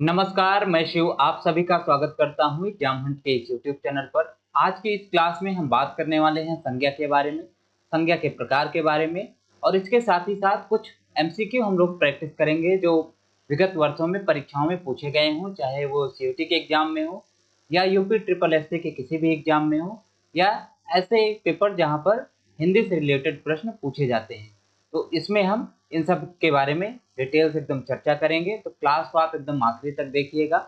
नमस्कार, मैं शिव आप सभी का स्वागत करता हूँ एग्जाम हंट के इस यूट्यूब चैनल पर। आज की इस क्लास में हम बात करने वाले हैं संज्ञा के बारे में, संज्ञा के प्रकार के बारे में और इसके साथ ही साथ कुछ एमसीक्यू हम लोग प्रैक्टिस करेंगे जो विगत वर्षों में परीक्षाओं में पूछे गए हों, चाहे वो सीयूटी के एग्जाम में हो या यूपी ट्रिपल एससी के किसी भी एग्जाम में हो या ऐसे पेपर जहाँ पर हिंदी से रिलेटेड प्रश्न पूछे जाते हैं। तो इसमें हम इन सब के बारे में डिटेल से एकदम चर्चा करेंगे, तो क्लास को आप एकदम आखिरी तक देखिएगा।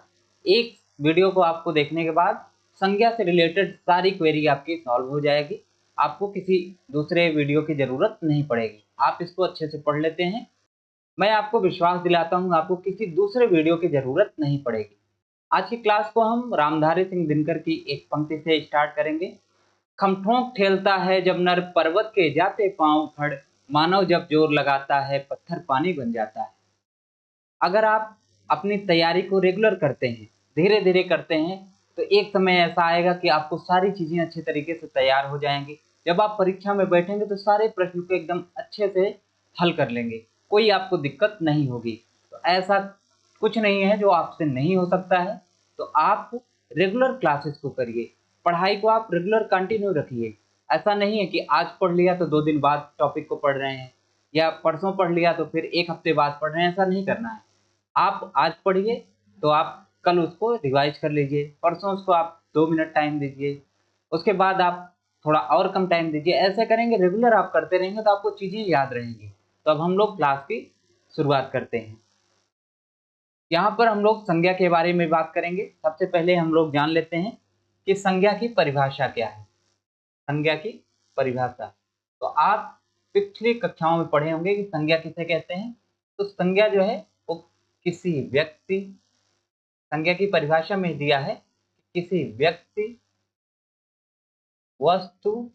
एक वीडियो को आपको देखने के बाद संज्ञा से रिलेटेड सारी क्वेरी आपकी सॉल्व हो जाएगी। आपको किसी दूसरे वीडियो की ज़रूरत नहीं पड़ेगी, आप इसको अच्छे से पढ़ लेते हैं। मैं आपको विश्वास दिलाता हूँ आपको किसी दूसरे वीडियो की ज़रूरत नहीं पड़ेगी। आज की क्लास को हम रामधारी सिंह दिनकर की एक पंक्ति से स्टार्ट करेंगे। खमठोंक ठेलता है जब नर पर्वत के जाते पांव खड़, मानव जब जोर लगाता है पत्थर पानी बन जाता है। अगर आप अपनी तैयारी को रेगुलर करते हैं, धीरे धीरे करते हैं, तो एक समय ऐसा आएगा कि आपको सारी चीज़ें अच्छे तरीके से तैयार हो जाएंगी। जब आप परीक्षा में बैठेंगे तो सारे प्रश्न को एकदम अच्छे से हल कर लेंगे, कोई आपको दिक्कत नहीं होगी। तो ऐसा कुछ नहीं है जो आपसे नहीं हो सकता है। तो आप रेगुलर क्लासेस को करिए, पढ़ाई को आप रेगुलर कंटिन्यू रखिए। ऐसा नहीं है कि आज पढ़ लिया तो 2 दिन बाद टॉपिक को पढ़ रहे हैं या परसों पढ़ लिया तो फिर 1 हफ्ते बाद पढ़ रहे हैं, ऐसा नहीं करना है। आप आज पढ़िए तो आप कल उसको रिवाइज कर लीजिए, परसों उसको आप 2 मिनट टाइम दीजिए, उसके बाद आप थोड़ा और कम टाइम दीजिए। ऐसे करेंगे, रेगुलर आप करते रहेंगे तो आपको चीज़ें याद रहेंगी। तो अब हम लोग क्लास की शुरुआत करते हैं। यहाँ पर हम लोग संज्ञा के बारे में बात करेंगे। सबसे पहले हम लोग जान लेते हैं कि संज्ञा की परिभाषा क्या है। संज्ञा की परिभाषा तो आप पिछली कक्षाओं में पढ़े होंगे कि संज्ञा किसे कहते हैं। तो संज्ञा जो है वो किसी व्यक्ति, संज्ञा की परिभाषा में दिया है कि किसी व्यक्ति, वस्तु,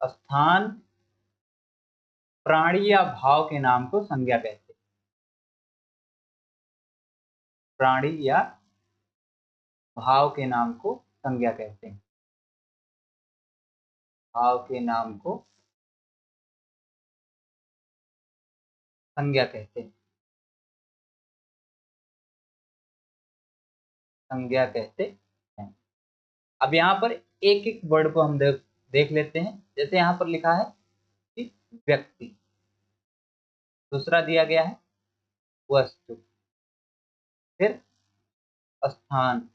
स्थान, प्राणी या भाव के नाम को संज्ञा कहते हैं। प्राणी या भाव के नाम को संज्ञा कहते हैं। भाव के नाम को संज्ञा कहते हैं। संज्ञा कहते हैं। अब यहाँ पर एक एक वर्ड को हम देख लेते हैं। जैसे यहाँ पर लिखा है कि व्यक्ति, दूसरा दिया गया है वस्तु, फिर स्थान,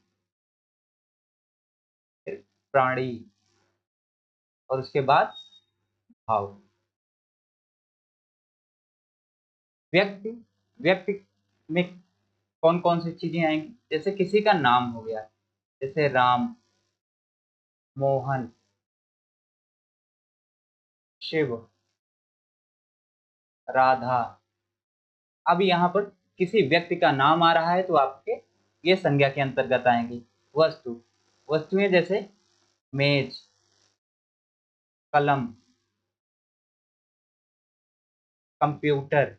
फिर प्राणी और उसके बाद भाव। व्यक्ति, व्यक्ति में कौन कौन सी चीजें आएंगी, जैसे किसी का नाम हो गया, जैसे राम, मोहन, शिव, राधा। अब यहाँ पर किसी व्यक्ति का नाम आ रहा है तो आपके ये संज्ञा के अंतर्गत आएंगी। वस्तु, वस्तुएं जैसे मेज, कलम, कंप्यूटर,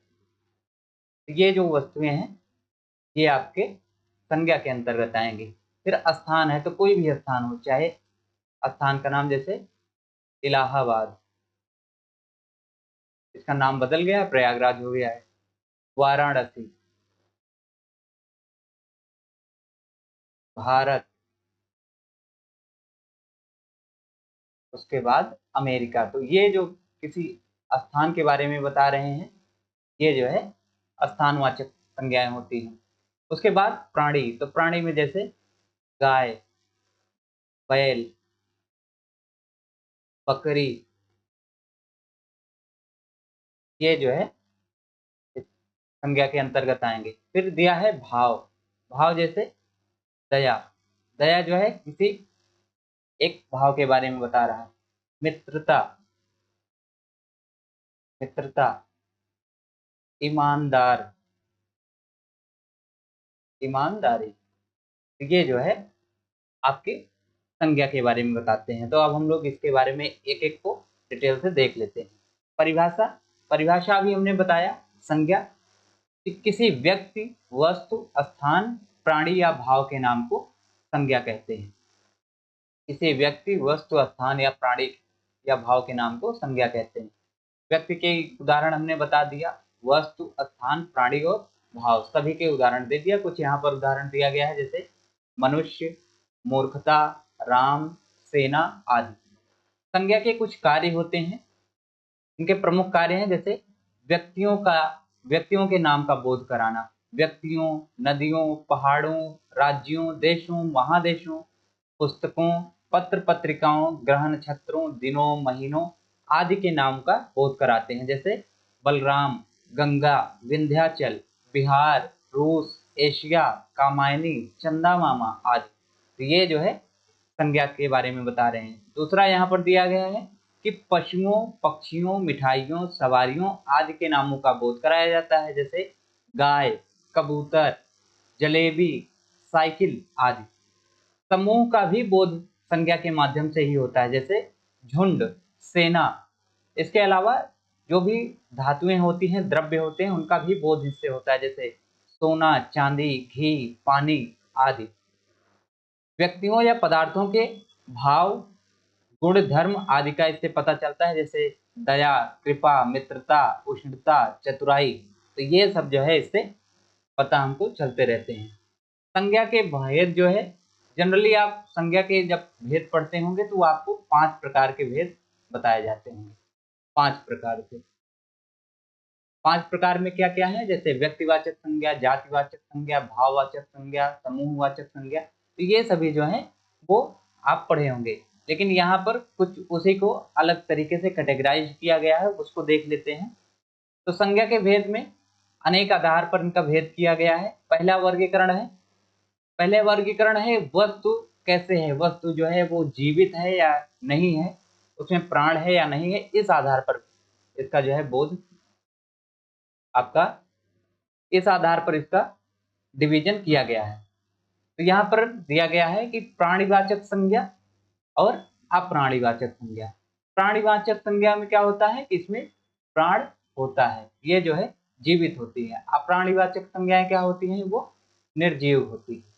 ये जो वस्तुएं हैं ये आपके संज्ञा के अंतर्गत आएंगी। फिर स्थान है तो कोई भी स्थान हो, चाहे स्थान का नाम जैसे इलाहाबाद, इसका नाम बदल गया, प्रयागराज हो गया है। वाराणसी, भारत, उसके बाद अमेरिका। तो ये जो किसी स्थान के बारे में बता रहे हैं ये जो है स्थानवाचक संज्ञाएं होती हैं। उसके बाद प्राणी, तो प्राणी में जैसे गाय, बैल, बकरी, ये जो है इस संज्ञा के अंतर्गत आएंगे। फिर दिया है भाव, भाव जैसे दया, दया जो है किसी एक भाव के बारे में बता रहा है। मित्रता, मित्रता, ईमानदार, ईमानदारी, ये जो है आपके संज्ञा के बारे में बताते हैं। तो अब हम लोग इसके बारे में एक एक को डिटेल से देख लेते हैं। परिभाषा, परिभाषा अभी हमने बताया। संज्ञा कि किसी व्यक्ति, वस्तु, स्थान, प्राणी या भाव के नाम को संज्ञा कहते हैं। किसी व्यक्ति, वस्तु, स्थान या प्राणी या भाव के नाम को संज्ञा कहते हैं। व्यक्ति के उदाहरण हमने बता दिया, वस्तु, स्थान, प्राणी और भाव, सभी के उदाहरण दे दिया। कुछ यहाँ पर उदाहरण दिया गया है, जैसे मनुष्य, मूर्खता, राम, सेना आदि। संज्ञा के कुछ कार्य होते हैं, इनके प्रमुख कार्य हैं, जैसे व्यक्तियों के नाम का बोध कराना, व्यक्तियों, नदियों, पहाड़ों, राज्यों, देशों, महादेशों, पुस्तकों, पत्र पत्रिकाओं, ग्रह नक्षत्रों, दिनों, महीनों आदि के नाम का बोध कराते हैं, जैसे बलराम, गंगा, विंध्याचल, बिहार, रूस, एशिया, कामायनी, चंदा मामा आदि। तो ये जो है संज्ञा के बारे में बता रहे हैं। दूसरा यहाँ पर दिया गया है कि पशुओं, पक्षियों, मिठाइयों, सवारियों आदि के नामों का बोध कराया जाता है, जैसे गाय, कबूतर, जलेबी, साइकिल आदि। समूह का भी बोध संज्ञा के माध्यम से ही होता है, जैसे झुंड, सेना। इसके अलावा जो भी धातुएं होती हैं, द्रव्य होते हैं, उनका भी बोध इससे होता है, जैसे सोना, चांदी, घी, पानी आदि। व्यक्तियों या पदार्थों के भाव, गुण, धर्म आदि का इससे पता चलता है, जैसे दया, कृपा, मित्रता, उष्णता, चतुराई। तो ये सब जो है इससे पता हमको चलते रहते हैं। संज्ञा के भेद जो है, जनरली आप संज्ञा के जब भेद पढ़ते होंगे तो आपको 5 प्रकार के भेद बताए जाते होंगे। 5 प्रकार से। 5 प्रकार में क्या क्या है, जैसे व्यक्तिवाचक संज्ञा, जातिवाचक संज्ञा, भाववाचक संज्ञा, समूहवाचक संज्ञा। तो ये सभी जो है वो आप पढ़े होंगे, लेकिन यहाँ पर कुछ उसी को अलग तरीके से कैटेगराइज किया गया है, उसको देख लेते हैं। तो संज्ञा के भेद में अनेक आधार पर इनका भेद किया गया है। पहला वर्गीकरण है वस्तु कैसे है, वस्तु जो है वो जीवित है या नहीं है, उसमें प्राण है या नहीं है, इस आधार पर इसका जो है बोध आपका, इस आधार पर इसका डिवीजन किया गया है। तो यहाँ पर दिया गया है कि प्राणीवाचक संज्ञा और अप्राणीवाचक संज्ञा। प्राणीवाचक संज्ञा में क्या होता है कि इसमें प्राण होता है, ये जो है जीवित होती है। अप्राणीवाचक संज्ञाएं क्या होती हैं, वो निर्जीव होती है,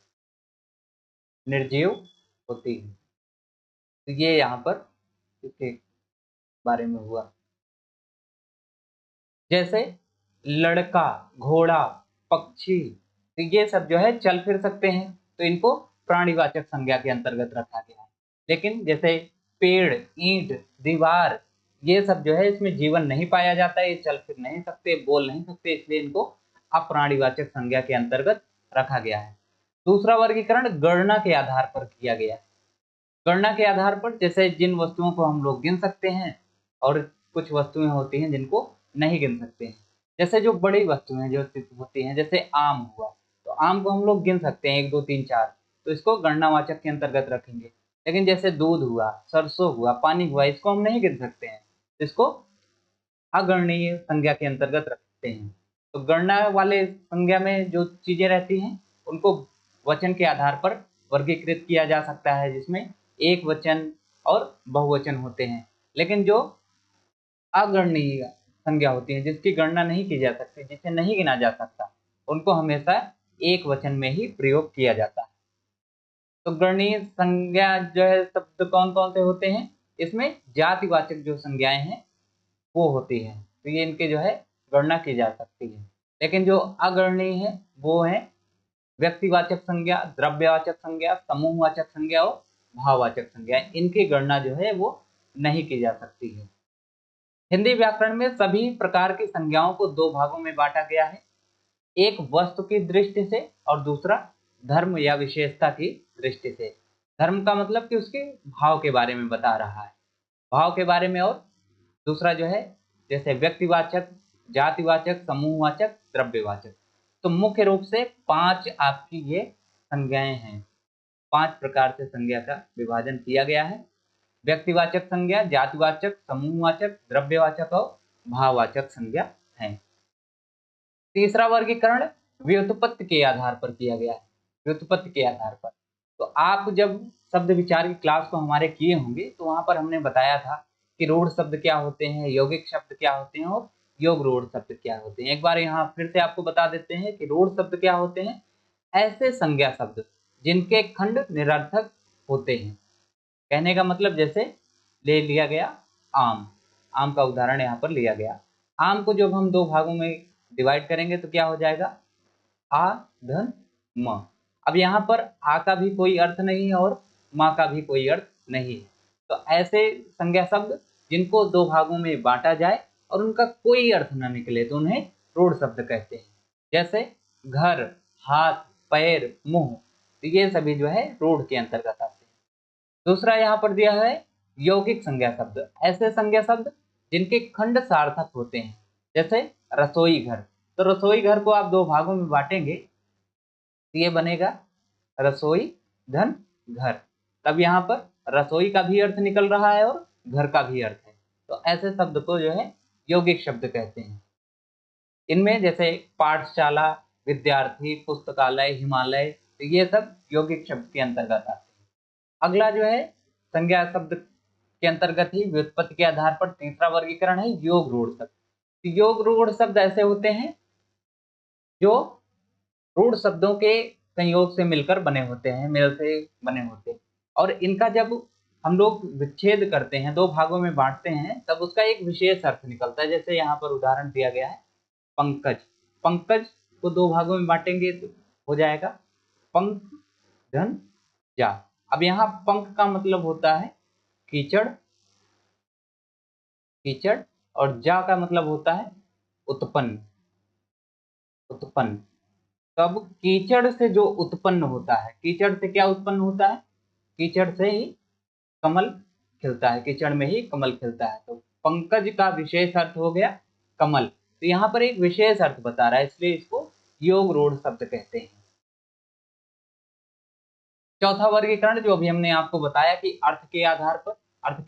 तो ये यहाँ पर इसके बारे में हुआ। जैसे लड़का, घोड़ा, पक्षी, तो ये सब जो है चल फिर सकते हैं, तो इनको प्राणीवाचक संज्ञा के अंतर्गत रखा गया है। लेकिन जैसे पेड़, ईंट, दीवार, ये सब जो है इसमें जीवन नहीं पाया जाता है, ये चल फिर नहीं सकते, बोल नहीं सकते, इसलिए इनको अप्राणीवाचक संज्ञा के अंतर्गत रखा गया है। दूसरा वर्गीकरण गणना के आधार पर किया गया है। गणना के आधार पर, जैसे जिन वस्तुओं को हम लोग गिन सकते हैं और कुछ वस्तुएं होती हैं जिनको नहीं गिन सकते हैं। जैसे जो बड़ी वस्तुएं जो होती हैं, जैसे आम हुआ, तो आम को हम लोग गिन सकते हैं 1 2 3 4, तो इसको गणनावाचक के अंतर्गत रखेंगे। लेकिन जैसे दूध हुआ, सरसों हुआ, पानी हुआ, इसको हम नहीं गिन सकते हैं, इसको अगणनीय संज्ञा के अंतर्गत रखते हैं। तो गणना वाले संज्ञा में जो चीजें रहती हैं उनको वचन के आधार पर वर्गीकृत किया जा सकता है, जिसमें एक वचन और बहुवचन होते हैं। लेकिन जो अगणनीय संज्ञा होती है, जिसकी गणना नहीं की जा सकती, जिसे नहीं गिना जा सकता, उनको हमेशा एक वचन में ही प्रयोग किया जाता है। तो गणनीय संज्ञा जो है शब्द कौन कौन से होते हैं, इसमें जातिवाचक जो संज्ञाएं हैं वो होती है, तो ये इनके जो है गणना की जा सकती है। लेकिन जो अगणनीय है वो है व्यक्तिवाचक संज्ञा, द्रव्यवाचक संज्ञा, समूहवाचक संज्ञा और भाववाचक संज्ञा। इनकी गणना जो है वो नहीं की जा सकती है। हिंदी व्याकरण में सभी प्रकार की संज्ञाओं को 2 भागों में बांटा गया है, एक वस्तु की दृष्टि से और दूसरा धर्म या विशेषता की दृष्टि से। धर्म का मतलब कि उसके भाव के बारे में बता रहा है, भाव के बारे में, और दूसरा जो है जैसे व्यक्तिवाचक, जातिवाचक, समूहवाचक, द्रव्यवाचक। तो मुख्य रूप से 5 आपकी ये संज्ञाएं हैं। 5 प्रकार से संज्ञा का विभाजन किया गया है। व्यक्तिवाचक संज्ञा, जातिवाचक, समूहवाचक, द्रव्यवाचक और भाववाचक संज्ञा है। तीसरा वर्गीकरण व्युत्पत्ति के आधार पर किया गया है। व्युत्पत्ति के आधार पर, तो आप जब शब्द विचार की क्लास को हमारे किए होंगे तो वहां पर हमने बताया था कि रूढ़ शब्द क्या होते हैं, यौगिक शब्द क्या होते हैं और योग रूढ़ शब्द क्या होते हैं। एक बार यहाँ फिर से आपको बता देते हैं कि रूढ़ शब्द क्या होते हैं, ऐसे संज्ञा शब्द जिनके खंड निरर्थक होते हैं। कहने का मतलब, जैसे ले लिया गया आम, आम का उदाहरण यहाँ पर लिया गया। आम को जब हम 2 भागों में डिवाइड करेंगे तो क्या हो जाएगा, आ धन म। अब यहाँ पर आ का भी कोई अर्थ नहीं है और माँ का भी कोई अर्थ नहीं है। तो ऐसे संज्ञा शब्द जिनको दो भागों में बांटा जाए और उनका कोई अर्थ न निकले तो उन्हें रूढ़ शब्द कहते हैं। जैसे घर, हाथ, पैर, मुंह, तो ये सभी जो है रूढ़ के अंतर्गत आते हैं। दूसरा यहाँ पर दिया है यौगिक संज्ञा शब्द, ऐसे संज्ञा शब्द जिनके खंड सार्थक होते हैं। जैसे रसोई घर, तो रसोई घर को आप दो भागों में बांटेंगे तो ये बनेगा रसोई धन घर। तब यहाँ पर रसोई का भी अर्थ निकल रहा है और घर का भी अर्थ है। तो ऐसे शब्द को जो है यौगिक शब्द कहते हैं। इनमें जैसे पाठशाला, विद्यार्थी, पुस्तकालय, हिमालय, तो ये सब यौगिक शब्द के अंतर्गत आते हैं। अगला जो है संज्ञा शब्द के अंतर्गत ही व्युत्पत्ति के आधार पर तीसरा वर्गीकरण है योग रूढ़ शब्द। तो योग रूढ़ शब्द ऐसे होते हैं जो रूढ़ शब्दों के संयोग से मिलकर बने होते हैं, मेल से बने होते हैं, और इनका जब हम लोग विच्छेद करते हैं, दो भागों में बांटते हैं, तब उसका एक विशेष अर्थ निकलता है। जैसे यहाँ पर उदाहरण दिया गया है पंकज। पंकज को दो भागों में बांटेंगे तो हो जाएगा पंख धन जा। अब यहाँ पंख का मतलब होता है कीचड़, कीचड़, और जा का मतलब होता है उत्पन्न, उत्पन्न। तब कीचड़ से जो उत्पन्न होता है, कीचड़ से क्या उत्पन्न होता है? कीचड़ से ही कमल खिलता है, कीचड़ में ही कमल खिलता है। तो पंकज का विशेष अर्थ हो गया कमल। तो यहाँ पर एक विशेष अर्थ बता रहा है, इसलिए इसको योग रूढ़ शब्द कहते हैं। चौथा वर्गीकरण जो अभी हमने आपको बताया कि अर्थ के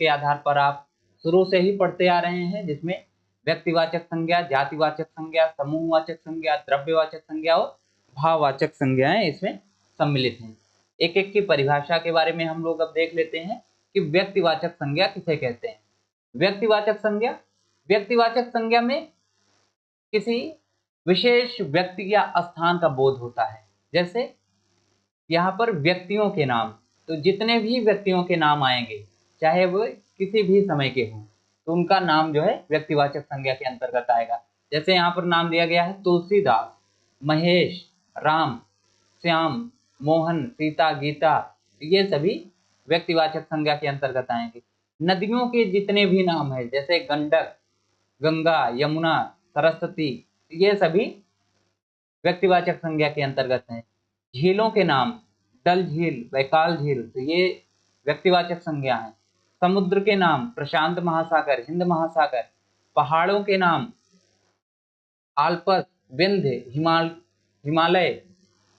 आधार पर आप शुरू से ही पढ़ते आ रहे हैं, जिसमें व्यक्तिवाचक संज्ञा, जातिवाचक संज्ञा, समूहवाचक संज्ञा, द्रव्यवाचक संज्ञा और भाववाचक संज्ञाएं इसमें सम्मिलित हैं। एक एक की परिभाषा के बारे में हम लोग अब देख लेते हैं कि व्यक्तिवाचक संज्ञा किसे कहते हैं। व्यक्तिवाचक संज्ञा में किसी विशेष व्यक्ति या स्थान का बोध होता है। जैसे यहाँ पर व्यक्तियों के नाम, तो जितने भी व्यक्तियों के नाम आएंगे, चाहे वो किसी भी समय के हों, तो उनका नाम जो है व्यक्तिवाचक संज्ञा के अंतर्गत आएगा। जैसे यहाँ पर नाम दिया गया है तुलसीदास, महेश, राम, श्याम, मोहन, सीता, गीता, ये सभी व्यक्तिवाचक संज्ञा के अंतर्गत आएंगे। नदियों के जितने भी नाम है, जैसे गंडक, गंगा, यमुना, सरस्वती, ये सभी व्यक्तिवाचक संज्ञा के अंतर्गत हैं। झीलों के नाम, डल झील, बैकाल झील, तो ये व्यक्तिवाचक संज्ञा है। समुद्र के नाम, प्रशांत महासागर, हिंद महासागर। पहाड़ों के नाम, आल्पस, विंध्य, हिमालय।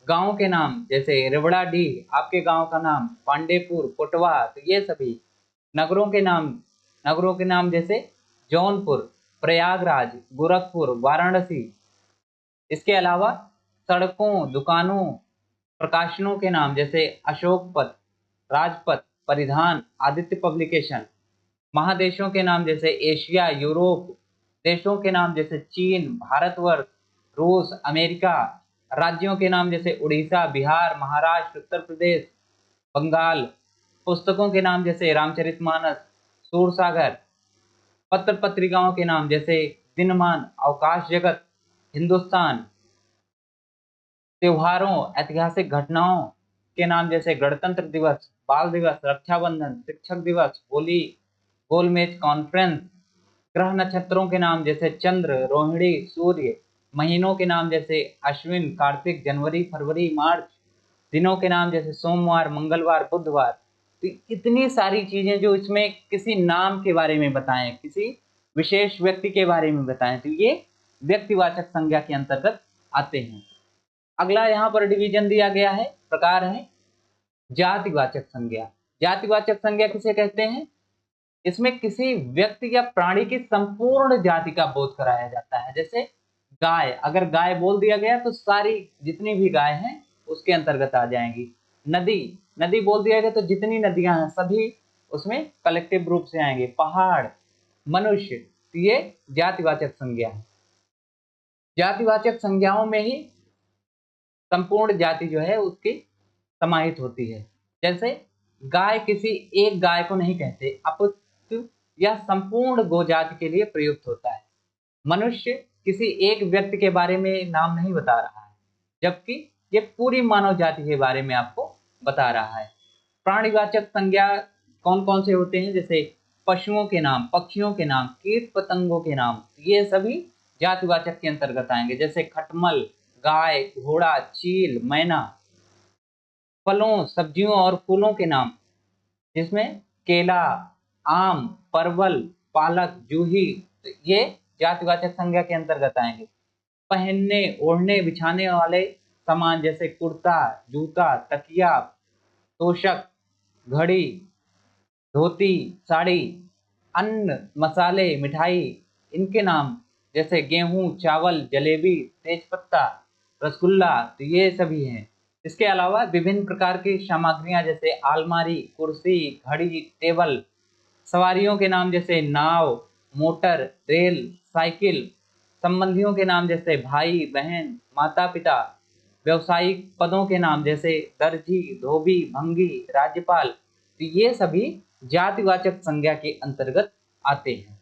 गांव के नाम, जैसे रेवड़ाडीह, आपके गांव का नाम पांडेपुर, कोटवा, तो ये सभी। नगरों के नाम जैसे जौनपुर, प्रयागराज, गोरखपुर, वाराणसी। इसके अलावा सड़कों, दुकानों, प्रकाशनों के नाम जैसे अशोक पथ, राजपथ, परिधान, आदित्य पब्लिकेशन। महादेशों के नाम जैसे एशिया, यूरोप। देशों के नाम जैसे चीन, भारतवर्ष, रूस, अमेरिका। राज्यों के नाम जैसे उड़ीसा, बिहार, महाराष्ट्र, उत्तर प्रदेश, बंगाल। पुस्तकों के नाम जैसे रामचरितमानस, सूरसागर। पत्र पत्रिकाओं के नाम जैसे दिनमान, अवकाश जगत, हिंदुस्तान। त्योहारों, ऐतिहासिक घटनाओं के नाम जैसे गणतंत्र दिवस, बाल दिवस, रक्षाबंधन, शिक्षक दिवस, होली, गोलमेज कॉन्फ्रेंस। ग्रह नक्षत्रों के नाम जैसे चंद्र, रोहिणी, सूर्य। महीनों के नाम जैसे अश्विन, कार्तिक, जनवरी, फरवरी, मार्च। दिनों के नाम जैसे सोमवार, मंगलवार, बुधवार। तो इतनी सारी चीजें जो इसमें किसी नाम के बारे में बताएं, किसी विशेष व्यक्ति के बारे में बताएं, तो ये व्यक्तिवाचक संज्ञा के अंतर्गत आते हैं। अगला यहाँ पर डिवीजन दिया गया है, प्रकार है जातिवाचक संज्ञा। जातिवाचक संज्ञा किसे कहते हैं? इसमें किसी व्यक्ति या प्राणी की संपूर्ण जाति का बोध कराया जाता है। जैसे गाय, अगर गाय बोल दिया गया तो सारी जितनी भी गाय हैं उसके अंतर्गत आ जाएंगी। नदी, नदी बोल दिया गया तो जितनी नदियां हैं सभी उसमें कलेक्टिव रूप से आएंगे। पहाड़, मनुष्य, तो ये जातिवाचक संज्ञा है। जातिवाचक संज्ञाओं में ही संपूर्ण जाति जो है उसकी समाहित होती है। जैसे गाय किसी एक गाय को नहीं कहते, अपितु यह संपूर्ण गोजाति के लिए प्रयुक्त होता है। मनुष्य किसी एक व्यक्ति के बारे में नाम नहीं बता रहा है, जबकि ये पूरी मानव जाति के बारे में आपको बता रहा है। प्राणीवाचक संज्ञा कौन कौन से होते हैं, जैसे पशुओं के नाम, पक्षियों के नाम, कीट पतंगों के नाम, ये सभी जातिवाचक के अंतर्गत आएंगे। जैसे खटमल, गाय, घोड़ा, चील, मैना। फलों, सब्जियों और फूलों के नाम, जिसमें केला, आम, परवल, पालक, जूही, तो ये जातिवाचक संज्ञा के अंतर्गत आएंगे। पहनने, ओढ़ने, बिछाने वाले सामान, जैसे कुर्ता, जूता, तकिया, तोशक, घड़ी, धोती, साड़ी। अन्न, मसाले, मिठाई, इनके नाम, जैसे गेहूं, चावल, जलेबी, तेजपत्ता, रसगुल्ला, तो ये सभी हैं। इसके अलावा विभिन्न प्रकार की सामग्रियां, जैसे अलमारी, कुर्सी, घड़ी, टेबल। सवारियों के नाम, जैसे नाव, मोटर, रेल, साइकिल। संबंधियों के नाम, जैसे भाई, बहन, माता पिता। व्यावसायिक पदों के नाम, जैसे दर्जी, धोबी, भंगी, राज्यपाल। तो ये सभी जातिवाचक संज्ञा के अंतर्गत आते हैं।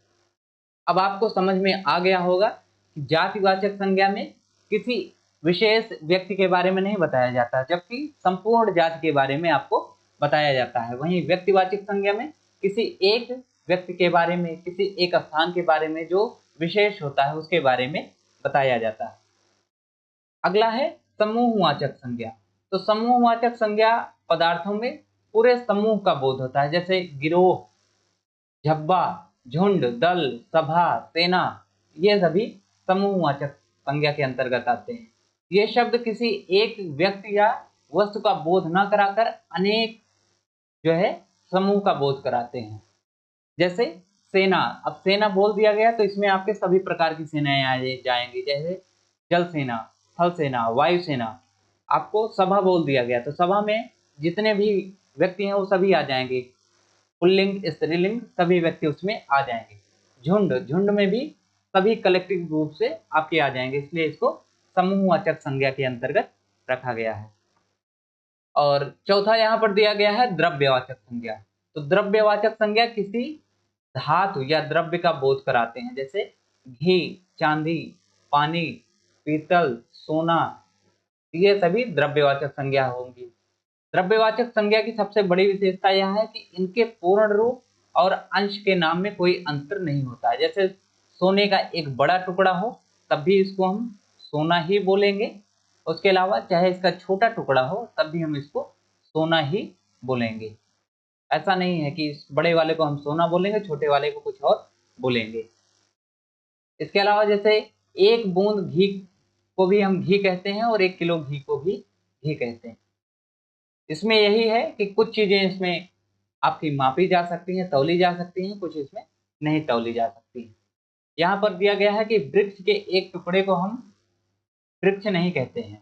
अब आपको समझ में आ गया होगा कि जातिवाचक संज्ञा में किसी विशेष व्यक्ति के बारे में नहीं बताया जाता, जबकि संपूर्ण जाति के बारे में आपको बताया जाता है। वहीं व्यक्तिवाचक संज्ञा में किसी एक व्यक्ति के बारे में, किसी एक स्थान के बारे में जो विशेष होता है उसके बारे में बताया जाता है। अगला है समूहवाचक संज्ञा। तो समूहवाचक संज्ञा पदार्थों में पूरे समूह का बोध होता है, जैसे गिरोह, झब्बा, झुंड, दल, सभा, सेना। ये सभी समूहवाचक संज्ञा के अंतर्गत आते हैं। ये शब्द किसी एक व्यक्ति या वस्तु का बोध न कराकर अनेक जो है समूह का बोध कराते हैं। जैसे सेना, अब सेना बोल दिया गया तो इसमें आपके सभी प्रकार की सेनाएं आ जाएंगी, जैसे जल सेना, थल सेना, वायु सेना। आपको सभा बोल दिया गया तो सभा में जितने भी व्यक्ति हैं वो सभी आ जाएंगे, पुल्लिंग, स्त्रीलिंग, सभी व्यक्ति उसमें आ जाएंगे। झुंड, झुंड में भी सभी कलेक्टिव रूप से आपके आ जाएंगे, इसलिए इसको समूहवाचक संज्ञा के अंतर्गत रखा गया है। और चौथा यहाँ पर दिया गया है द्रव्यवाचक संज्ञा। तो द्रव्यवाचक संज्ञा किसी धातु या द्रव्य का बोध कराते हैं, जैसे घी, चांदी, पानी, पीतल, सोना। ये सभी द्रव्यवाचक संज्ञा होंगी। द्रव्यवाचक संज्ञा की सबसे बड़ी विशेषता यह है कि इनके पूर्ण रूप और अंश के नाम में कोई अंतर नहीं होता है। जैसे सोने का एक बड़ा टुकड़ा हो तब भी इसको हम सोना ही बोलेंगे, उसके अलावा चाहे इसका छोटा टुकड़ा हो तब भी हम इसको सोना ही बोलेंगे। ऐसा नहीं है कि इस बड़े वाले को हम सोना बोलेंगे, छोटे वाले को कुछ और बोलेंगे। इसके अलावा जैसे एक बूंद घी को भी हम घी कहते हैं और 1 किलो घी को भी घी कहते हैं। इसमें यही है कि कुछ चीजें इसमें आपकी मापी जा सकती हैं, तौली जा सकती हैं, कुछ इसमें नहीं तौली जा सकती हैं। यहाँ पर दिया गया है कि वृक्ष के एक टुकड़े को हम वृक्ष नहीं कहते हैं,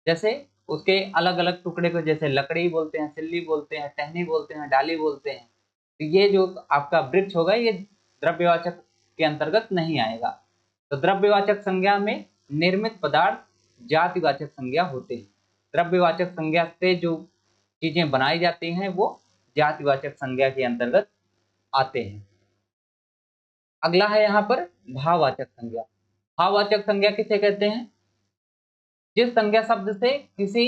जैसे उसके अलग अलग टुकड़े को, जैसे लकड़ी बोलते हैं, सिल्ली बोलते हैं, टहनी बोलते हैं, डाली बोलते हैं। तो ये जो आपका वृक्ष होगा ये द्रव्यवाचक के अंतर्गत नहीं आएगा। तो द्रव्यवाचक संज्ञा में निर्मित पदार्थ जातिवाचक संज्ञा होते हैं। द्रव्यवाचक संज्ञा से जो चीजें बनाई जाती हैं वो जातिवाचक संज्ञा के अंतर्गत आते हैं। अगला है यहाँ पर भाववाचक संज्ञा। भाववाचक संज्ञा किसे कहते हैं? जिस संज्ञा शब्द से किसी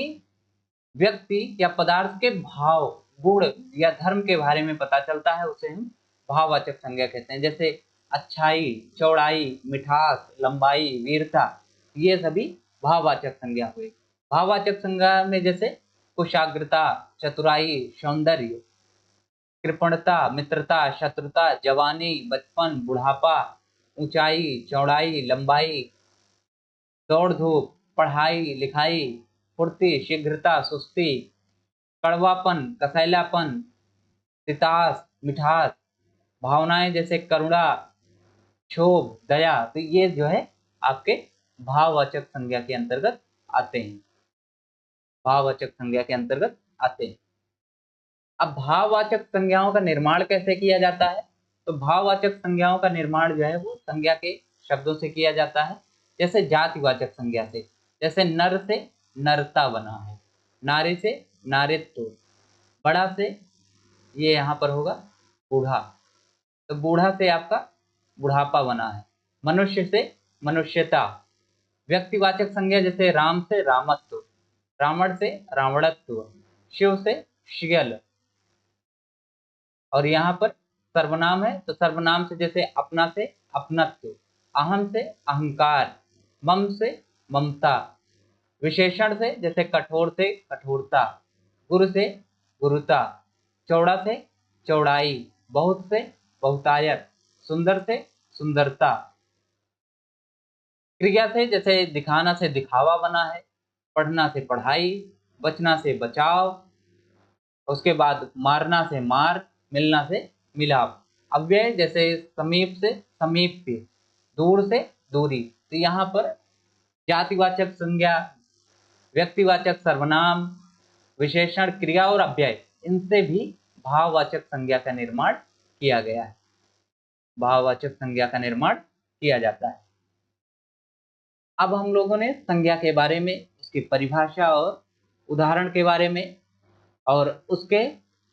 व्यक्ति या पदार्थ के भाव, गुण या धर्म के बारे में पता चलता है उसे हम भाववाचक संज्ञा कहते हैं। जैसे अच्छाई, चौड़ाई, मिठास, लंबाई, वीरता, ये सभी भाववाचक संज्ञा हुई। भाववाचक संज्ञा में जैसे कुशाग्रता, चतुराई, सौंदर्य, कृपणता, मित्रता, शत्रुता, जवानी, बचपन, बुढ़ापा, ऊंचाई, चौड़ाई, लंबाई, दौड़ धूप, पढ़ाई लिखाई, फुर्ती, शीघ्रता, सुस्ती, कड़वापन, कसैलापन, तितास, मिठास, भावनाएं जैसे करुणा, क्षोभ, दया। तो ये जो है आपके भाववाचक संज्ञा के अंतर्गत आते हैं, भाववाचक संज्ञा के अंतर्गत आते हैं। अब भाववाचक संज्ञाओं का निर्माण कैसे किया जाता है? तो भाववाचक संज्ञाओं का निर्माण जो है वो संज्ञा के शब्दों से किया जाता है। जैसे जातिवाचक संज्ञा से, जैसे नर से नरता बना है, नारी से नारित्व, बड़ा से ये यहाँ पर होगा बूढ़ा, तो बूढ़ा से आपका बुढ़ापा बना है, मनुष्य से मनुष्यता, व्यक्तिवाचक संज्ञा जैसे राम से रामत्व, रावण से रावणत्व, शिव से शियल। और यहाँ पर सर्वनाम है तो सर्वनाम से जैसे अपना से अपनत्व, अहम से अहंकार, मम से ममता। विशेषण से जैसे कठोर से कठोरता, गुरु से गुरुता, चौड़ा से चौड़ाई, बहुत से बहुतायत, सुंदर से सुंदरता। क्रिया से जैसे दिखाना से दिखावा बना है, पढ़ना से पढ़ाई, बचना से बचाव, उसके बाद मारना से मार, मिलना से मिलाप। अव्यय जैसे समीप से समीप्य, दूर से दूरी। तो यहाँ पर जातिवाचक संज्ञा, व्यक्तिवाचक सर्वनाम, विशेषण, क्रिया और अव्यय, इनसे भी भाववाचक संज्ञा का निर्माण किया गया है। भाववाचक संज्ञा का निर्माण किया जाता है। अब हम लोगों ने संज्ञा के बारे में, उसकी परिभाषा और उदाहरण के बारे में और उसके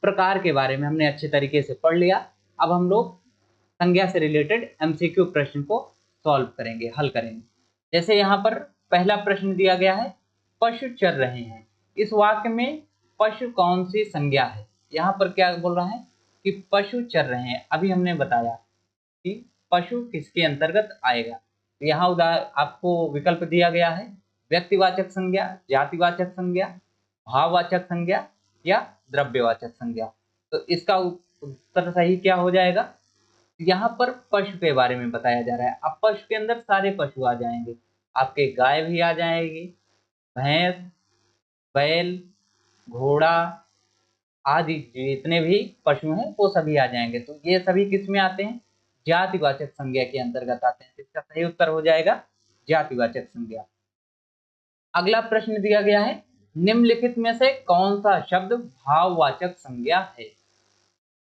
प्रकार के बारे में हमने अच्छे तरीके से पढ़ लिया। अब हम लोग संज्ञा से रिलेटेड एमसीक्यू प्रश्न को सॉल्व करेंगे, हल करेंगे। जैसे यहाँ पर पहला प्रश्न दिया गया है, पशु चर रहे हैं। इस वाक्य में पशु कौन सी संज्ञा है? यहाँ पर क्या बोल रहा है कि पशु चर रहे हैं। अभी हमने बताया कि पशु किसके अंतर्गत आएगा। तो यहाँ आपको विकल्प दिया गया है, व्यक्तिवाचक संज्ञा, जातिवाचक संज्ञा, भाववाचक संज्ञा या द्रव्यवाचक संज्ञा। तो इसका उत्तर सही क्या हो जाएगा? यहाँ पर पशु के बारे में बताया जा रहा है। अब पशु के अंदर सारे पशु आ जाएंगे, आपके गाय भी आ जाएगी, भैंस, बैल, घोड़ा आदि जितने भी पशु हैं वो सभी आ जाएंगे। तो ये सभी किस में आते हैं? जातिवाचक संज्ञा के अंतर्गत आते हैं। इसका सही उत्तर हो जाएगा जातिवाचक संज्ञा। अगला प्रश्न दिया गया है, निम्नलिखित में से कौन सा शब्द भाववाचक संज्ञा है?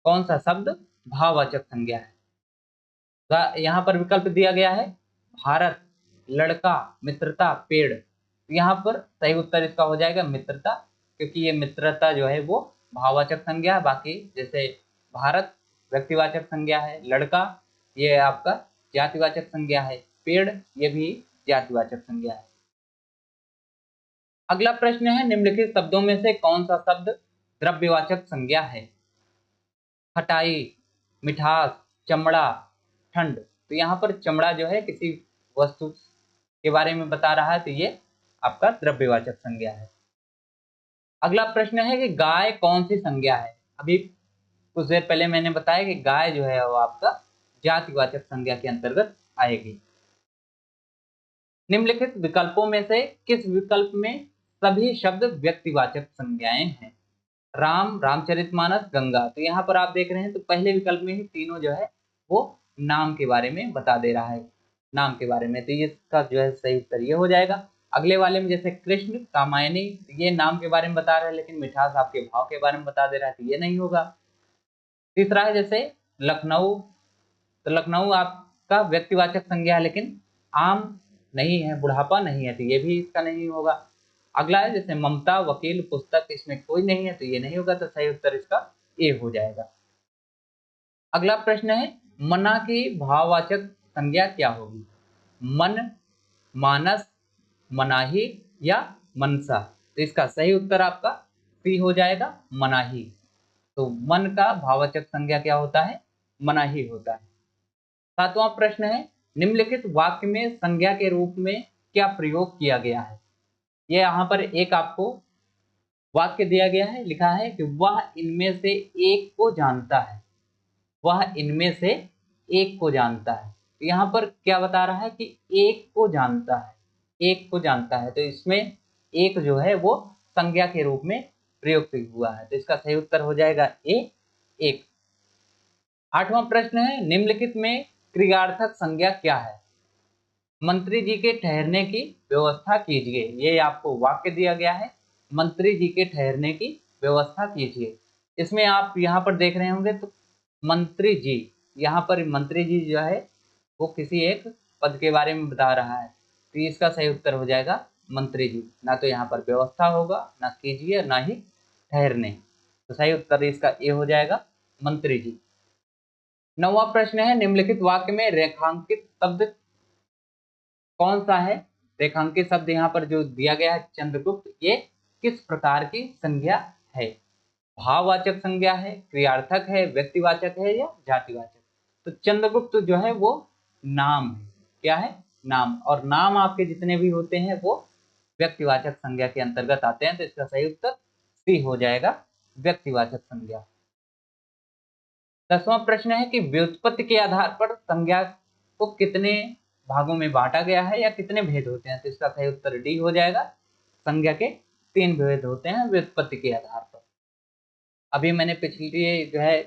कौन सा शब्द भाववाचक संज्ञा है? यहाँ पर विकल्प दिया गया है, भारत, लड़का, मित्रता, पेड़। यहाँ पर सही उत्तर इसका हो जाएगा मित्रता, क्योंकि ये मित्रता जो है वो भाववाचक संज्ञा है। बाकी जैसे भारत व्यक्तिवाचक संज्ञा है, लड़का ये आपका जातिवाचक संज्ञा है, पेड़ ये भी जातिवाचक संज्ञा है। अगला प्रश्न है, निम्नलिखित शब्दों में से कौन सा शब्द द्रव्यवाचक संज्ञा है? खटाई, मिठास, चमड़ा, ठंड। तो यहाँ पर चमड़ा जो है किसी वस्तु के बारे में बता रहा है, तो ये आपका द्रव्यवाचक संज्ञा है। अगला प्रश्न है कि गाय कौन सी संज्ञा है? अभी कुछ देर पहले मैंने बताया कि गाय जो है वो आपका जातिवाचक संज्ञा के अंतर्गत आएगी। निम्नलिखित विकल्पों में से किस विकल्प में सभी शब्द व्यक्तिवाचक संज्ञाएं हैं? राम, रामचरितमानस, गंगा। तो यहाँ पर आप देख रहे हैं तो पहले विकल्प में ही तीनों जो है वो नाम के बारे में बता दे रहा है, नाम के बारे में। तो इसका जो है सही उत्तर ये हो जाएगा। अगले वाले में जैसे कृष्ण, कामायनी, ये नाम के बारे में बता रहा है, लेकिन मिठास आपके भाव के बारे में बता दे रहा है, तो ये नहीं होगा। तीसरा है जैसे लखनऊ, तो लखनऊ आपका व्यक्तिवाचक संज्ञा है, लेकिन आम नहीं है, बुढ़ापा नहीं है, तो ये भी इसका नहीं होगा। अगला है जैसे ममता, वकील, पुस्तक, इसमें कोई नहीं है, तो ये नहीं होगा। तो सही उत्तर इसका ए हो जाएगा। अगला प्रश्न है, मना की भाववाचक संज्ञा क्या होगी? मन, मानस, मनाही या मनसा। तो इसका सही उत्तर आपका सी हो जाएगा, मनाही। तो मन का भाववाचक संज्ञा क्या होता है? मनाही होता है। सातवां प्रश्न है, निम्नलिखित वाक्य में संज्ञा के रूप में क्या प्रयोग किया गया है? ये यहाँ पर एक आपको वाक्य दिया गया है, लिखा है कि वह इनमें से एक को जानता है, वह इनमें से एक को जानता है। तो यहाँ पर क्या बता रहा है कि एक को जानता है, एक को जानता है। तो इसमें एक जो है वो संज्ञा के रूप में प्रयुक्त हुआ है, तो इसका सही उत्तर हो जाएगा ए, एक। आठवां प्रश्न है, निम्नलिखित में क्रियार्थक संज्ञा क्या है? मंत्री जी के ठहरने की व्यवस्था कीजिए। ये आपको वाक्य दिया गया है, मंत्री जी के ठहरने की व्यवस्था कीजिए। इसमें आप यहाँ पर देख रहे होंगे तो मंत्री जी, यहाँ पर मंत्री जी जो है वो किसी एक पद के बारे में बता रहा है, तो इसका सही उत्तर हो जाएगा मंत्री जी। ना तो यहाँ पर व्यवस्था होगा, ना कीजिए, ना ही ठहरने। तो सही उत्तर इसका ए हो जाएगा, मंत्री जी। नौवां प्रश्न है, निम्नलिखित वाक्य में रेखांकित शब्द कौन सा है रेखांकित शब्द यहाँ पर जो दिया गया है चंद्रगुप्त, ये किस प्रकार की संज्ञा है? भाववाचक संज्ञा है, क्रियार्थक है, व्यक्तिवाचक है या जातिवाचक? तो चंद्रगुप्त जो है वो नाम है। क्या है? नाम। और नाम आपके जितने भी होते हैं वो व्यक्तिवाचक संज्ञा के अंतर्गत आते हैं, तो इसका सही उत्तर सी हो जाएगा, व्यक्तिवाचक संज्ञा। 10वां प्रश्न है कि व्युत्पत्ति के आधार पर संज्ञा को कितने भागों में बांटा गया है या कितने भेद होते हैं? तो इसका सही उत्तर डी हो जाएगा, संज्ञा के 3 भेद होते हैं व्युत्पत्ति के आधार पर। अभी मैंने पिछली जो है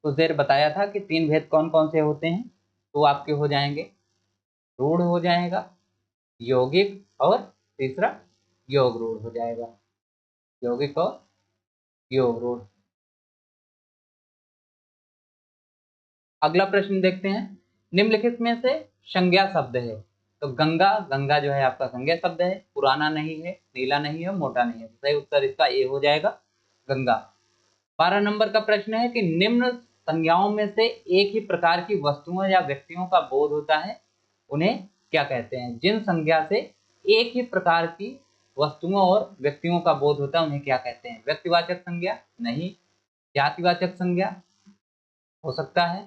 कुछ देर बताया था कि 3 भेद कौन कौन से होते हैं, तो आपके हो जाएंगे रूढ़ हो जाएगा, यौगिक और तीसरा योग रूढ़ हो जाएगा, यौगिक और योग रूढ़। अगला प्रश्न देखते हैं, निम्नलिखित में से संज्ञा शब्द है। तो गंगा, गंगा जो है आपका संज्ञा शब्द है, पुराना नहीं है, नीला नहीं है, मोटा नहीं है, सही उत्तर इसका ए हो जाएगा, गंगा। 12 नंबर का प्रश्न है कि निम्न संज्ञाओं में से एक ही प्रकार की वस्तुओं या व्यक्तियों का बोध होता है, उन्हें क्या कहते हैं? जिन संज्ञा से एक ही प्रकार की वस्तुओं और व्यक्तियों का बोध होता है उन्हें क्या कहते हैं? व्यक्तिवाचक संज्ञा? नहीं। जातिवाचक संज्ञा हो सकता है,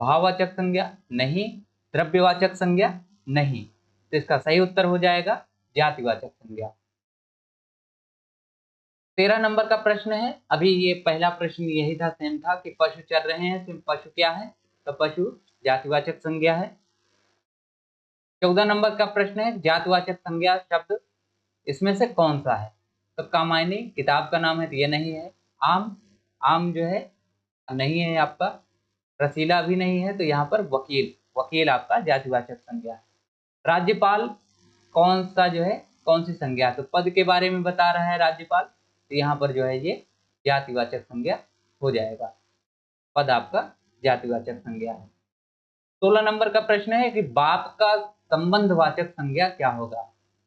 भाववाचक संज्ञा? नहीं। द्रव्यवाचक संज्ञा? नहीं। तो इसका सही उत्तर हो जाएगा जातिवाचक संज्ञा। 13 नंबर का प्रश्न है, अभी ये पहला प्रश्न यही था, सेम था कि पशु चल रहे हैं, तो पशु क्या है? तो पशु जातिवाचक संज्ञा है। 14 नंबर का प्रश्न है, जातिवाचक संज्ञा शब्द इसमें से कौन सा है? तो कामायनी किताब का नाम है, तो ये नहीं है। आम, आम जो है नहीं है आपका। रसीला भी नहीं है, तो यहाँ पर वकील, वकील आपका जातिवाचक संज्ञा है। राज्यपाल कौन सा जो है, कौन सी संज्ञा? तो पद के बारे में बता रहा है राज्यपाल, तो यहाँ पर जो है ये जातिवाचक संज्ञा हो जाएगा, पद आपका जातिवाचक संज्ञा है। 16 नंबर का प्रश्न है कि बाप का संबंधवाचक संज्ञा क्या होगा?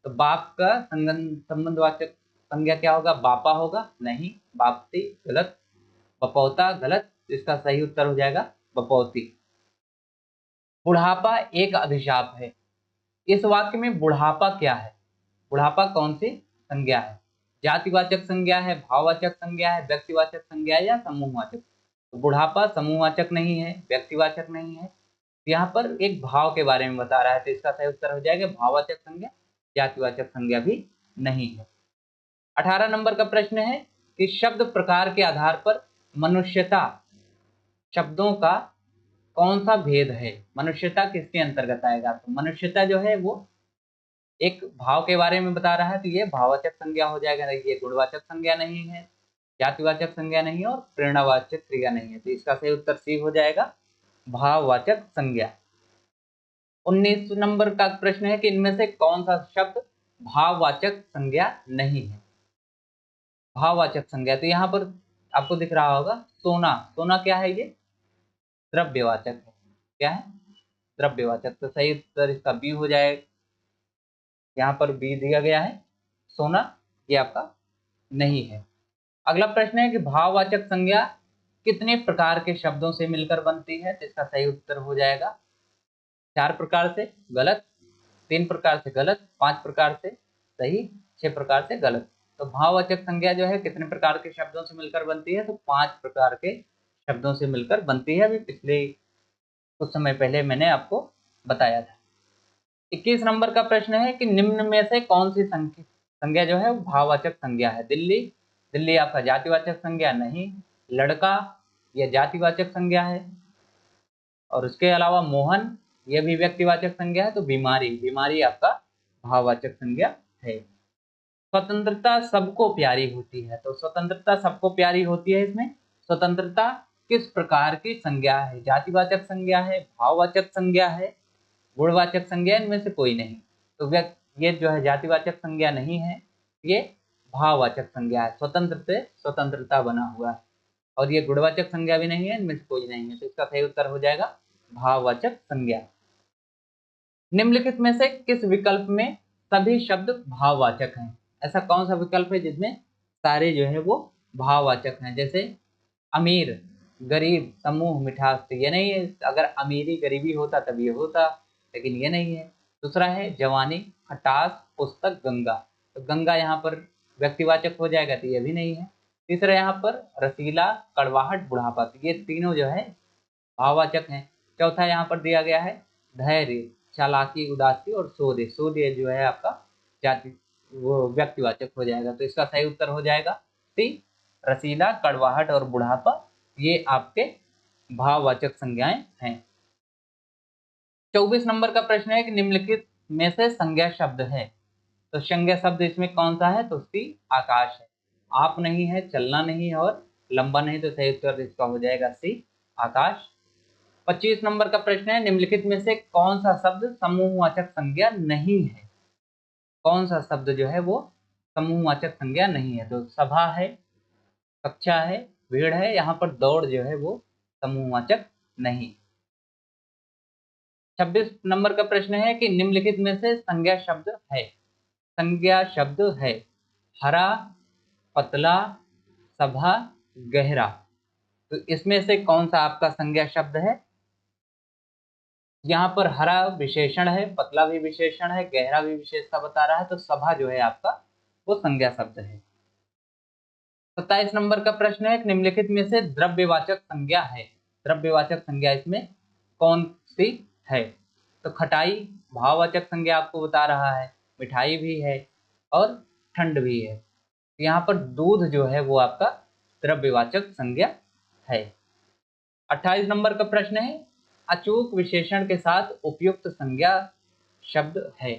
तो बाप का संबंधवाचक संज्ञा क्या होगा? बापा होगा? नहीं। बापती गलत। बपौता गलत। इसका सही उत्तर हो जाएगा बपौती। बुढ़ापा एक अभिशाप है, इस वाक्य में बुढ़ापा क्या है? बुढ़ापा कौन सी संज्ञा है? जातिवाचक संज्ञा है, भाववाचक संज्ञा है, व्यक्तिवाचक संज्ञा है या समूहवाचक? तो बुढ़ापा समूहवाचक नहीं है, व्यक्तिवाचक नहीं है, यहाँ पर एक भाव के बारे में बता रहा है, तो इसका सही उत्तर हो जाएगा भाववाचक संज्ञा, जातिवाचक संज्ञा भी नहीं है। 18 नंबर का प्रश्न है कि शब्द प्रकार के आधार पर मनुष्यता शब्दों का कौन सा भेद है? मनुष्यता किसके अंतर्गत आएगा? तो मनुष्यता जो है वो एक भाव के बारे में बता रहा है, तो ये भाववाचक संज्ञा हो जाएगा, ये गुणवाचक संज्ञा नहीं है, जातिवाचक संज्ञा नहीं है और प्रेरणावाचक क्रिया नहीं है, तो इसका सही उत्तर सी हो जाएगा, भाववाचक संज्ञा। 19 नंबर का प्रश्न है कि इनमें से कौन सा शब्द भाववाचक संज्ञा नहीं है? भाववाचक संज्ञा, तो यहाँ पर आपको दिख रहा होगा सोना, सोना क्या है? ये द्रव्यवाचक है। क्या है? द्रव्यवाचक, तो सही उत्तर इसका बी हो जाएगा, यहाँ पर बी दिया गया है, सोना ये आपका नहीं है। अगला प्रश्न है कि भाववाचक संज्ञा कितने प्रकार के शब्दों से मिलकर बनती है? तो इसका सही उत्तर हो जाएगा 4 प्रकार से गलत, 3 प्रकार से गलत, 5 प्रकार से सही, 6 प्रकार से गलत। तो भाववाचक संज्ञा जो है कितने प्रकार के शब्दों से मिलकर बनती है? तो 5 प्रकार के शब्दों से मिलकर बनती है, अभी पिछले कुछ समय पहले मैंने आपको बताया था। 21 नंबर का प्रश्न है कि निम्न में से कौन सी संज्ञा जो है वो भाववाचक संज्ञा है? दिल्ली, दिल्ली आपका जातिवाचक संज्ञा नहीं। लड़का यह जातिवाचक संज्ञा है, और उसके अलावा मोहन यह भी व्यक्तिवाचक संज्ञा है। तो बीमारी, बीमारी आपका भाववाचक संज्ञा है। स्वतंत्रता सबको प्यारी होती है, तो स्वतंत्रता सबको प्यारी होती है, इसमें स्वतंत्रता किस प्रकार की संज्ञा है? जातिवाचक संज्ञा है, भाववाचक संज्ञा है, गुणवाचक संज्ञा? इनमें से कोई नहीं। तो ये जो है जातिवाचक संज्ञा नहीं है, ये भाववाचक संज्ञा है, स्वतंत्र से स्वतंत्रता बना हुआ है, और ये गुणवाचक संज्ञा भी नहीं है, इनमें से कोई नहीं है, तो इसका सही उत्तर हो जाएगा भाववाचक संज्ञा। निम्नलिखित में से किस विकल्प में सभी शब्द भाववाचक हैं? ऐसा कौन सा विकल्प है जिसमें सारे जो है वो भाववाचक हैं? जैसे अमीर, गरीब, समूह, मिठास, तो ये नहीं है। अगर अमीरी गरीबी होता तब ये होता, लेकिन ये नहीं है। दूसरा है जवानी, खटास, पुस्तक, गंगा। तो गंगा यहाँ पर व्यक्तिवाचक हो जाएगा, तो ये भी नहीं है। तीसरा यहाँ पर रसीला, कड़वाहट, बुढ़ापा, तो ये तीनों जो है भाववाचक हैं। चौथा यहाँ पर दिया गया है धैर्य, चालाकी, उदासी और शोध। शोध जो है आपका जाति वो व्यक्तिवाचक हो जाएगा। तो इसका सही उत्तर हो जाएगा सी, रसीला, कड़वाहट और बुढ़ापा, ये आपके भाववाचक संज्ञाएं हैं। 24 नंबर का प्रश्न है कि निम्नलिखित में से संज्ञा शब्द है। तो संज्ञा शब्द इसमें कौन सा है? तो सी, आकाश है। आप नहीं है, चलना नहीं है और लंबा नहीं, तो सही उत्तर इसका हो जाएगा सी, आकाश। 25 नंबर का प्रश्न है निम्नलिखित में से कौन सा शब्द समूहवाचक संज्ञा नहीं है? कौन सा शब्द जो है वो समूहवाचक संज्ञा नहीं है? तो सभा है, कक्षा है, भीड़ है, यहाँ पर दौड़ जो है वो समूहवाचक नहीं। 26 नंबर का प्रश्न है कि निम्नलिखित में से संज्ञा शब्द है। संज्ञा शब्द है हरा, पतला, सभा, गहरा। तो इसमें से कौन सा आपका संज्ञा शब्द है? यहाँ पर हरा विशेषण है, पतला भी विशेषण है, गहरा भी विशेषता बता रहा है, तो सभा जो है आपका वो संज्ञा शब्द है। 27 नंबर का प्रश्न है निम्नलिखित में से द्रव्यवाचक संज्ञा है। द्रव्यवाचक संज्ञा इसमें कौन सी है? तो खटाई भाववाचक संज्ञा आपको बता रहा है, मिठाई भी है और ठंड भी है। यहाँ पर दूध जो है वो आपका द्रव्यवाचक संज्ञा है। 28 नंबर का प्रश्न है अचूक विशेषण के साथ उपयुक्त संज्ञा शब्द है।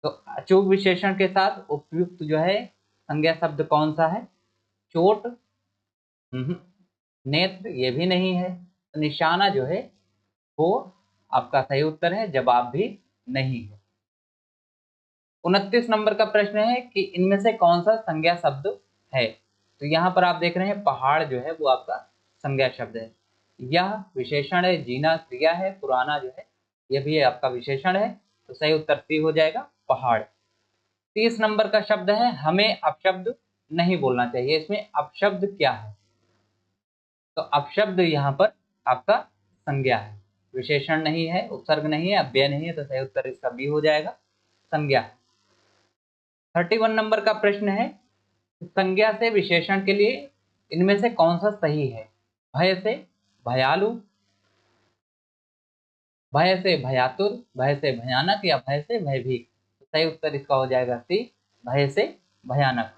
तो अचूक विशेषण के साथ उपयुक्त जो है संज्ञा शब्द कौन सा है? चोट, नेत्र, ये भी नहीं है। निशाना जो है वो आपका सही उत्तर है, जवाब भी नहीं है। 29 नंबर का प्रश्न है कि इनमें से कौन सा संज्ञा शब्द है? तो यहाँ पर आप देख रहे हैं पहाड़ जो है वो आपका संज्ञा शब्द है। यह विशेषण है, जीना क्रिया है, पुराना जो है ये भी आपका विशेषण है। तो सही उत्तर सी हो जाएगा, पहाड़। 30 नंबर का शब्द है हमें अपशब्द नहीं बोलना चाहिए। इसमें अपशब्द क्या है? तो अपशब्द यहाँ पर आपका संज्ञा है, विशेषण नहीं है, उपसर्ग नहीं है, अव्यय नहीं है, तो सही उत्तर इसका बी हो जाएगा, संज्ञा है। 31 नंबर का प्रश्न है संज्ञा से विशेषण के लिए इनमें से कौन सा सही है? भय से भयालु, भय से भयातुर, भय से भयानक या भय से भयभीत। तो सही उत्तर इसका हो जाएगा सी, भय से भयानक।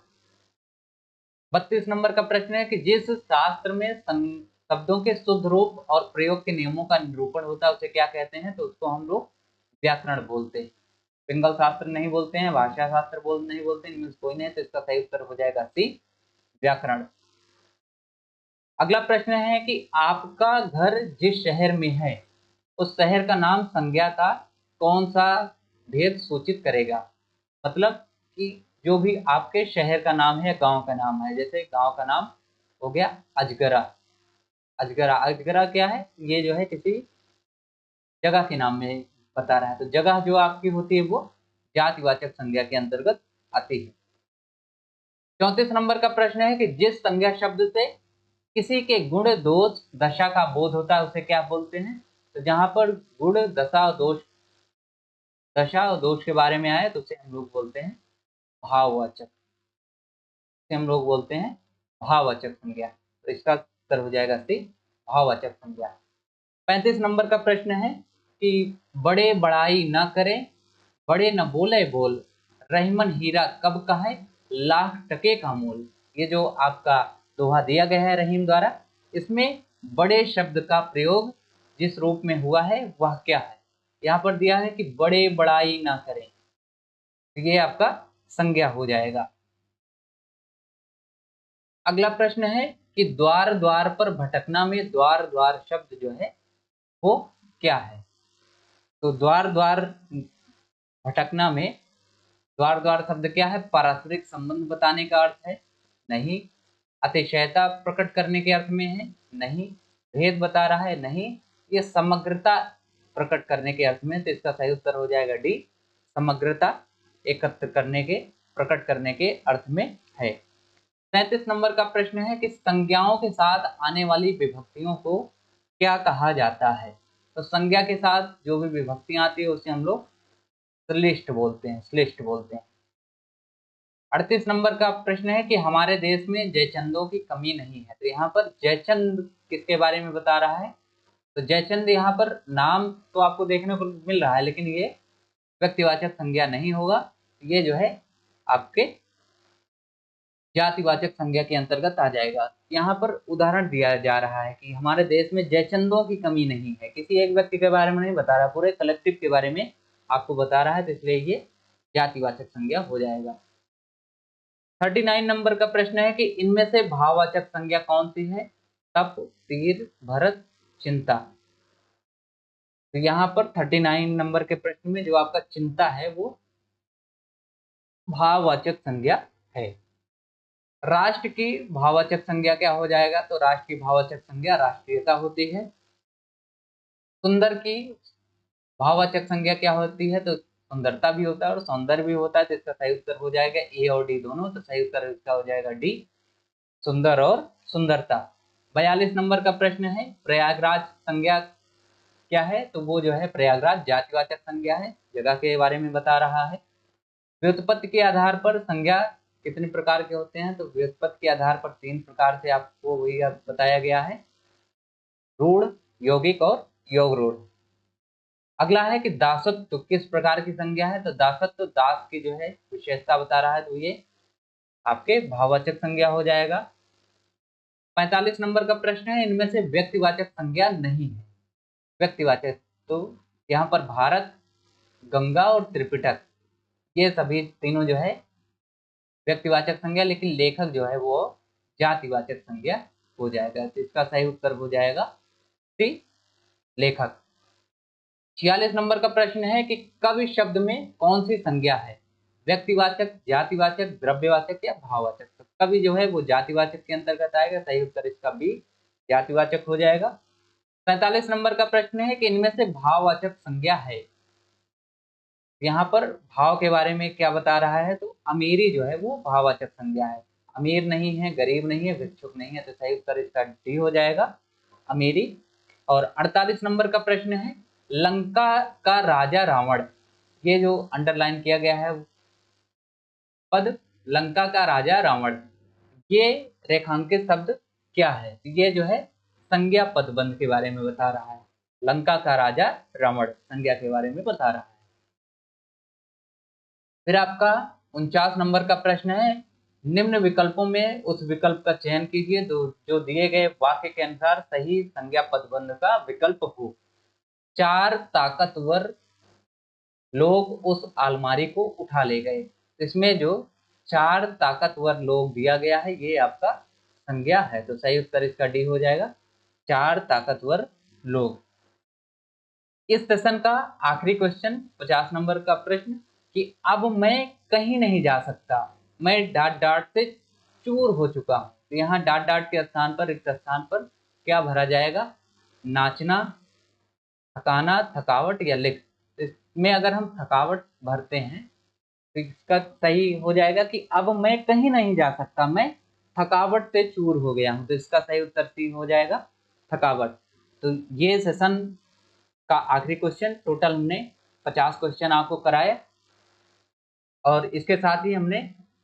32 नंबर का प्रश्न है कि जिस शास्त्र में शब्दों के शुद्ध रूप और प्रयोग के नियमों का निरूपण होता है उसे क्या कहते हैं? तो उसको हम लोग व्याकरण बोलते हैं। पिंगल शास्त्र नहीं बोलते हैं, भाषा शास्त्र नहीं बोलते हैं, इनमें कोई नहीं है, तो इसका सही उत्तर हो जाएगा सी, व्याकरण। अगला प्रश्न है कि आपका घर जिस शहर में है उस शहर का नाम संज्ञा का कौन सा भेद सूचित करेगा? मतलब कि जो भी आपके शहर का नाम है, गांव का नाम है, जैसे गांव का नाम हो गया अजगरा। अजगरा, अजगरा क्या है? ये जो है किसी जगह के नाम में बता रहा है। तो जगह जो आपकी होती है वो जातिवाचक संज्ञा के अंतर्गत आती है। 34 नंबर का प्रश्न है कि जिस संज्ञा शब्द से किसी के गुण, दोष, दशा का बोध होता है उसे क्या बोलते हैं? तो जहां पर गुण, दशा और दोष, दशा और दोष के बारे में आए तो उसे हम लोग बोलते हैं भाववाचक। इसे हम लोग बोलते हैं भाववाचक संज्ञा। तो इसका उत्तर हो जाएगा सी, भाववाचक संज्ञा। 35 नंबर का प्रश्न है कि बड़े बड़ाई न करें, बड़े न बोले बोल, रहीमन हीरा कब कहे, लाख टके का मोल। ये जो आपका दोहा दिया गया है रहीम द्वारा, इसमें बड़े शब्द का प्रयोग जिस रूप में हुआ है वह क्या है? यहाँ पर दिया है कि बड़े बड़ाई ना करें, ये आपका संज्ञा हो जाएगा। अगला प्रश्न है कि द्वार द्वार पर भटकना में द्वार द्वार शब्द जो है वो क्या है? तो द्वार द्वार भटकना में द्वार द्वार शब्द क्या है? पारस्परिक संबंध बताने का अर्थ है? नहीं। अतिशयता प्रकट करने के अर्थ में है? नहीं। भेद बता रहा है? नहीं। ये समग्रता प्रकट करने के अर्थ में, तो इसका सही उत्तर हो जाएगा डी, समग्रता एकत्र करने के, प्रकट करने के अर्थ में है। 37 नंबर का प्रश्न है कि संज्ञाओं के साथ आने वाली विभक्तियों को क्या कहा जाता है? तो संज्ञा के साथ जो भी विभक्तियां आती है उसे हम लोग श्लिष्ट बोलते हैं, श्लिष्ट बोलते हैं। 38 नंबर का प्रश्न है कि हमारे देश में जयचंदों की कमी नहीं है। तो यहाँ पर जयचंद किसके बारे में बता रहा है? तो जयचंद यहाँ पर नाम तो आपको देखने को मिल रहा है, लेकिन ये व्यक्तिवाचक संज्ञा नहीं होगा, ये जो है आपके जातिवाचक संज्ञा के अंतर्गत आ जाएगा। यहाँ पर उदाहरण दिया जा रहा है कि हमारे देश में जयचंदों की कमी नहीं है, किसी एक व्यक्ति के बारे में नहीं बता रहा, पूरे कलेक्टिव के बारे में आपको बता रहा है, तो इसलिए ये जातिवाचक संज्ञा हो जाएगा। 39 नंबर का प्रश्न है कि इनमें से भाववाचक संज्ञा कौन सी है? तप, तीर, भरत, चिंता। तो यहाँ पर 39 नंबर के प्रश्न में जो आपका चिंता है वो भाववाचक संज्ञा है। राष्ट्र की भाववाचक संज्ञा क्या हो जाएगा? तो राष्ट्र की भाववाचक संज्ञा राष्ट्रीयता होती है। सुंदर की भाववाचक संज्ञा क्या होती है? तो सुंदरता भी होता है और सौंदर्य भी होता है, तो इसका सही उत्तर हो जाएगा ए और डी दोनों। तो सही उत्तर इसका हो जाएगा डी, सुंदर और सुंदरता। 42 नंबर का प्रश्न है प्रयागराज संज्ञा क्या है? तो वो जो है प्रयागराज जातिवाचक संज्ञा है, जगह के बारे में बता रहा है। व्युत्पत्ति के आधार पर संज्ञा कितने प्रकार के होते हैं? तो व्युत्पत्ति के आधार पर 3 प्रकार से आपको वही बताया गया है, रूढ़, यौगिक और योग रूढ़। अगला है कि दासत्व किस प्रकार की संज्ञा है? तो दासत्व दास की जो है विशेषता बता रहा है, तो ये आपके भाववाचक संज्ञा हो जाएगा। 45 नंबर का प्रश्न है इनमें से व्यक्तिवाचक संज्ञा नहीं है। व्यक्तिवाचक, तो यहाँ पर भारत, गंगा और त्रिपिटक, ये सभी तीनों जो है व्यक्तिवाचक संज्ञा, लेकिन लेखक जो है वो जातिवाचक संज्ञा हो जाएगा। तो इसका सही उत्तर हो जाएगा सी, लेखक। 46 नंबर का प्रश्न है कि कवि शब्द में कौन सी संज्ञा है? व्यक्तिवाचक, जातिवाचक, द्रव्यवाचक या भाववाचक? तो कवि जो है वो जातिवाचक के अंतर्गत आएगा, सही उत्तर इसका बी, जातिवाचक हो जाएगा। 45 नंबर का प्रश्न है कि इनमें से भाववाचक संज्ञा है। यहाँ पर भाव के बारे में क्या बता रहा है? तो अमीरी जो है वो भाववाचक संज्ञा है, अमीर नहीं है, गरीब नहीं है, भिक्षुक नहीं है, तो सही उत्तर इसका डी हो जाएगा, अमीरी। और 48 नंबर का प्रश्न है लंका का राजा रावण, ये जो अंडरलाइन किया गया है पद, लंका का राजा रावण, ये रेखांकित शब्द क्या है? ये जो है संज्ञा पदबंध के बारे में बता रहा है, लंका का राजा रावण संज्ञा के बारे में बता रहा है। फिर आपका 49 नंबर का प्रश्न है निम्न विकल्पों में उस विकल्प का चयन कीजिए जो दिए गए वाक्य के अनुसार सही संज्ञा पदबंध का विकल्प हो। 4 ताकतवर लोग उस अलमारी को उठा ले गए। इसमें जो 4 ताकतवर लोग दिया गया है ये आपका संज्ञा है, तो सही उत्तर इसका डी हो जाएगा, 4 ताकतवर लोग। इस सेशन का आखिरी क्वेश्चन 50 नंबर का प्रश्न कि अब मैं कहीं नहीं जा सकता, मैं डाट डाट से चूर हो चुका हूं। तो यहाँ डाट डाट के स्थान पर, रिक्त स्थान पर क्या भरा जाएगा? नाचना, थकाना, थकावट या लिख। इसमें अगर हम थकावट भरते हैं तो इसका सही हो जाएगा कि अब मैं कहीं नहीं जा सकता, मैं थकावट से चूर हो गया हूं। तो इसका सही उत्तर सी हो जाएगा, थकावट। तो ये सेशन का आखिरी क्वेश्चन, टोटल हमने 50 क्वेश्चन आपको कराए और इसके साथ ही हमने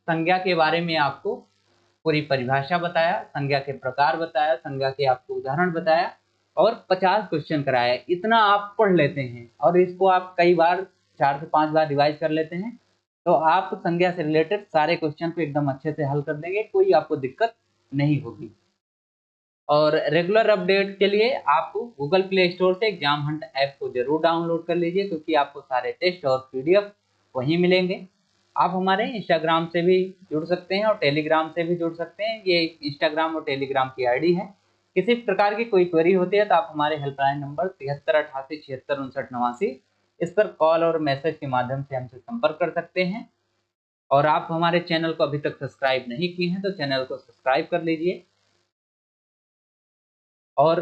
संज्ञा के बारे में आपको पूरी परिभाषा बताया, संज्ञा के प्रकार बताया, संज्ञा के आपको उदाहरण बताया और 50 क्वेश्चन कराया। इतना आप पढ़ लेते हैं और इसको आप कई बार 4 से 5 बार रिवाइज कर लेते हैं तो आप संज्ञा से रिलेटेड सारे क्वेश्चन को एकदम अच्छे से हल कर देंगे, कोई आपको दिक्कत नहीं होगी। और रेगुलर अपडेट के लिए आप गूगल प्ले स्टोर से एग्जाम हंट ऐप को जरूर डाउनलोड कर लीजिए, क्योंकि आपको सारे टेस्ट और पीडीएफ वहीं मिलेंगे। आप हमारे इंस्टाग्राम से भी जुड़ सकते हैं और टेलीग्राम से भी जुड़ सकते हैं, ये इंस्टाग्राम और टेलीग्राम की आईडी है। किसी प्रकार की कोई क्वेरी होती है तो आप हमारे हेल्पलाइन नंबर 7388766989 इस पर कॉल और मैसेज के माध्यम से हमसे संपर्क कर सकते हैं। और आप हमारे चैनल को अभी तक सब्सक्राइब नहीं किए हैं तो चैनल को सब्सक्राइब कर लीजिए और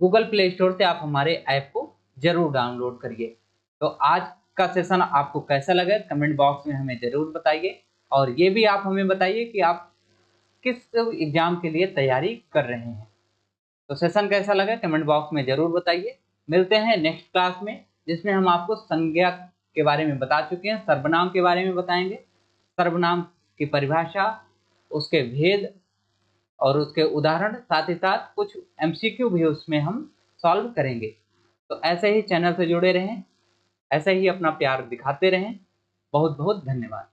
गूगल प्ले स्टोर से आप हमारे ऐप को जरूर डाउनलोड करिए। तो आज का सेशन आपको कैसा लगा कमेंट बॉक्स में हमें जरूर बताइए और ये भी आप हमें बताइए कि आप किस एग्जाम के लिए तैयारी कर रहे हैं। तो सेशन कैसा लगा कमेंट बॉक्स में जरूर बताइए। मिलते हैं नेक्स्ट क्लास में जिसमें हम आपको संज्ञा के बारे में बता चुके हैं, सर्वनाम के बारे में बताएंगे, सर्वनाम की परिभाषा, उसके भेद और उसके उदाहरण, साथ ही साथ कुछ एमसीक्यू भी उसमें हम सॉल्व करेंगे। तो ऐसे ही चैनल से जुड़े रहें, ऐसे ही अपना प्यार दिखाते रहें। बहुत बहुत धन्यवाद।